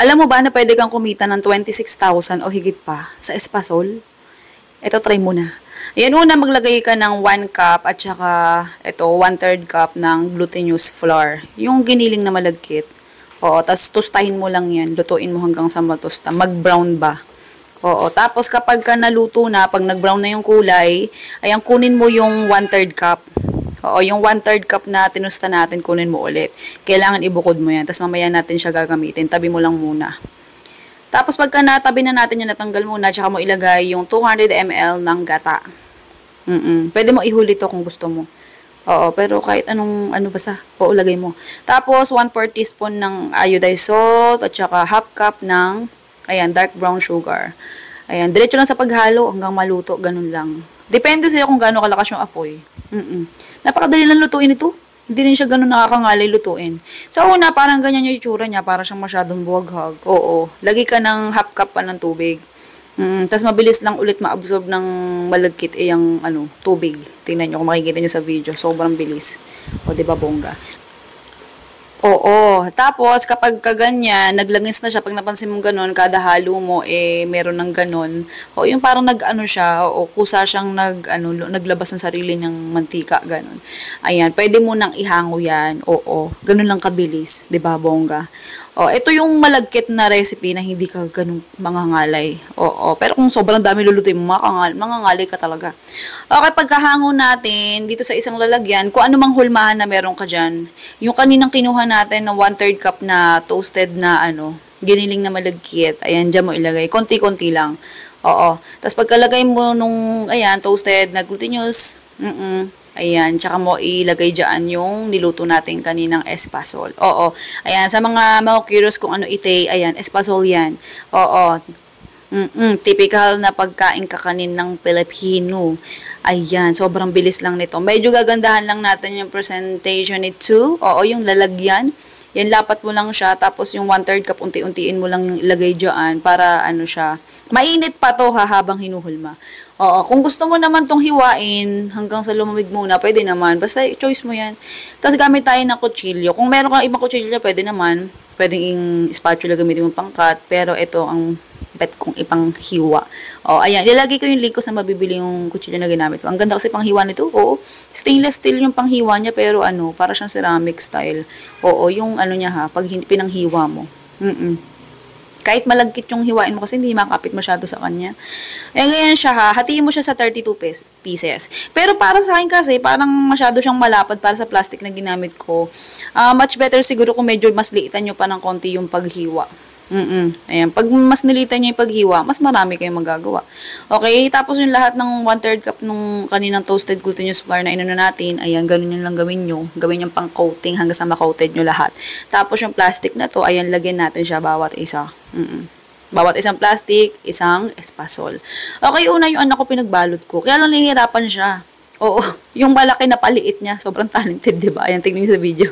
Alam mo ba na pwede kang kumita ng 26,000 o higit pa sa espasol? Ito, try mo na. Ayan, una maglagay ka ng 1 cup at saka ito, 1/3 cup ng glutinous flour. Yung giniling na malagkit. Oo, tapos tustahin mo lang yan. Lutuin mo hanggang sa matusta. Mag-brown ba? Oo, tapos kapag ka naluto na, pag nag-brown na yung kulay, ayan, kunin mo yung 1/3 cup. Oo, yung 1/3 cup na tinusta natin, kunin mo ulit. Kailangan ibukod mo yan. Tapos mamaya natin siya gagamitin. Tabi mo lang muna. Tapos pagka natabi na natin yan, natanggal muna, tsaka mo ilagay yung 200 ml ng gata. Pwede mo ihuli to kung gusto mo. Oo, pero kahit anong, basta, o lagay mo. Tapos, 1/4 teaspoon ng iodized salt, at saka half cup ng, ayan, dark brown sugar. Ayan, diretso lang sa paghalo hanggang maluto, ganun lang. Depende sa'yo kung gaano kalakas yung apoy. Napakadali lang lutuin ito. Hindi rin siya ganun nakakangalay lutuin. Sa una, parang ganyan yung itsura niya. Parang siyang masyadong buwaghag. Oo. Lagi ka ng half cup pa ng tubig. Tapos mabilis lang ulit maabsorb ng malagkit yung tubig. Tingnan nyo kung makikita nyo sa video. Sobrang bilis. O, diba bongga? Oo. Tapos, kapag kaganyan, naglangis na siya, pag napansin mo ganun, kada halo mo, meron ng ganun. O, yung parang siya, o kusa siyang naglabas ng sarili ng mantika, ganun. Ayan, pwede mo nang ihango yan. Oo. Ganun lang kabilis. Diba, bongga? O, ito yung malagkit na recipe na hindi ka ganun mangangalay. Oo. Pero kung sobrang dami lulutuin mo, mangangalay ka talaga. Okay, pagkahango natin, dito sa isang lalagyan, kung ano mang hulmahan na meron ka dyan, yung kaninang kinuha natin na 1/3 cup na toasted na giniling na malagkit, ayan, dyan mo ilagay. Konti-konti lang. Oo. Tapos pagkalagay mo nung, ayan, toasted na glutinous, ayan, tsaka mo ilagay dyan yung niluto natin kaninang espasol. Oo. Ayan, sa mga curious kung ano ite, ayan, espasol yan. Oo. Typical na pagkain kakanin ng Pilipino. Ayan, sobrang bilis lang nito. Medyo gagandahan lang natin yung presentation nito. Oo, yung lalagyan. Yan, lapat mo lang siya. Tapos yung 1/3 cup, unti-untiin mo lang yung ilagay dyan para siya. Mainit pa to habang hinuhulma. Oo, kung gusto mo naman tong hiwain hanggang sa lumamig muna, pwede naman. Basta choice mo yan. Tapos gamit tayo ng kutsilyo. Kung meron kang ibang kutsilyo, pwede naman. Pwedeng spatula gamitin mo pangkat. Pero ito ang bet kong ipang hiwa. O, ayan. Ilalagay ko yung link ko sa mabibili yung kutsilyo na ginamit ko. Ang ganda kasi panghiwa nito. Oo. Stainless steel yung panghiwa niya, pero para siyang ceramic style. Oo, yung niya pag pinanghiwa mo. Kahit malagkit yung hiwain mo kasi hindi makapit masyado sa kanya. Ganyan siya hatiin mo siya sa 32 pieces. Pero para sa akin kasi, parang masyado siyang malapad para sa plastic na ginamit ko. Much better siguro kung medyo mas liitan nyo pa ng konti yung paghiwa. Ayan, pag mas nilitan nyo yung paghiwa, mas marami kayong magagawa. Okay, tapos yung lahat ng 1/3 cup nung kaninang toasted glutinous flour na natin, ayan, ganun yun lang gawin nyo. Gawin yung pang coating hanggang sa ma-coated nyo lahat. Tapos yung plastic na to, ayan, lagyan natin siya bawat isa. Bawat isang plastic, isang espasol. Okay, una yung anak ko pinagbalot ko. Kaya lang nahihirapan siya. Oo, yung malaki na paliit niya, sobrang talented, diba? Ayan, tingnan niyo sa video.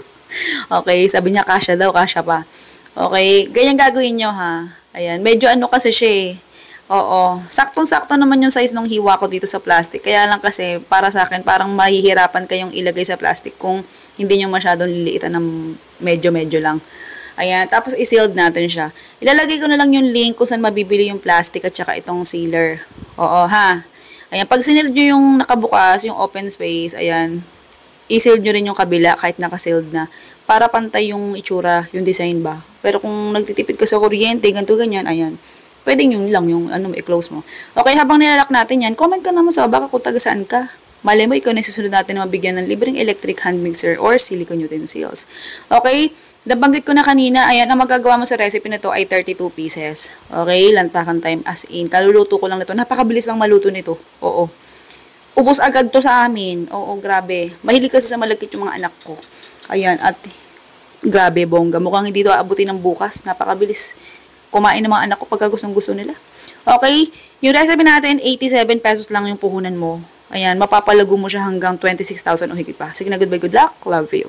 Okay, sabi niya, kasya daw, kasya pa. Okay, ganyan gagawin nyo Ayan, medyo kasi siya Oo, saktong-sakto naman yung size ng hiwa ko dito sa plastic. Kaya lang kasi, para sa akin, parang mahihirapan kayong ilagay sa plastic kung hindi nyo masyadong liliitan ng medyo-medyo lang. Ayan, tapos i-sealed natin siya. Ilalagay ko na lang yung link kung saan mabibili yung plastic at saka itong sealer. Oo, Ayan, pag siniled nyo yung nakabukas, yung open space, ayan, i-sealed nyo rin yung kabila kahit naka-sealed na. Para pantay yung itsura, yung design ba. Pero kung nagtitipid ka sa kuryente, ganito ganyan, ayan. Pwedeng yun lang yung i-close mo. Okay, habang nilalak natin yan, comment ka naman sa baka kung taga saan ka. Malay mo, ikaw na susunod natin na mabigyan ng libreng electric hand mixer or silicone utensils. Okay, nabanggit ko na kanina, ayan, ang magagawa mo sa recipe na to ay 32 pieces. Okay, lantakan time as in. Kaluluto ko lang nito. Napakabilis lang maluto nito. Oo. Ubus agad to sa amin. Oo, grabe. Mahilig kasi sa malagkit yung mga anak ko. Ayan, at grabe, bongga. Mukhang hindi ito aabutin ng bukas. Napakabilis kumain ng mga anak ko pagka gustong-gusto nila. Okay, yung recipe natin, 87 pesos lang yung puhunan mo. Ayan, mapapalago mo siya hanggang 26,000 o higit pa. Sige na, goodbye, good luck. Love you.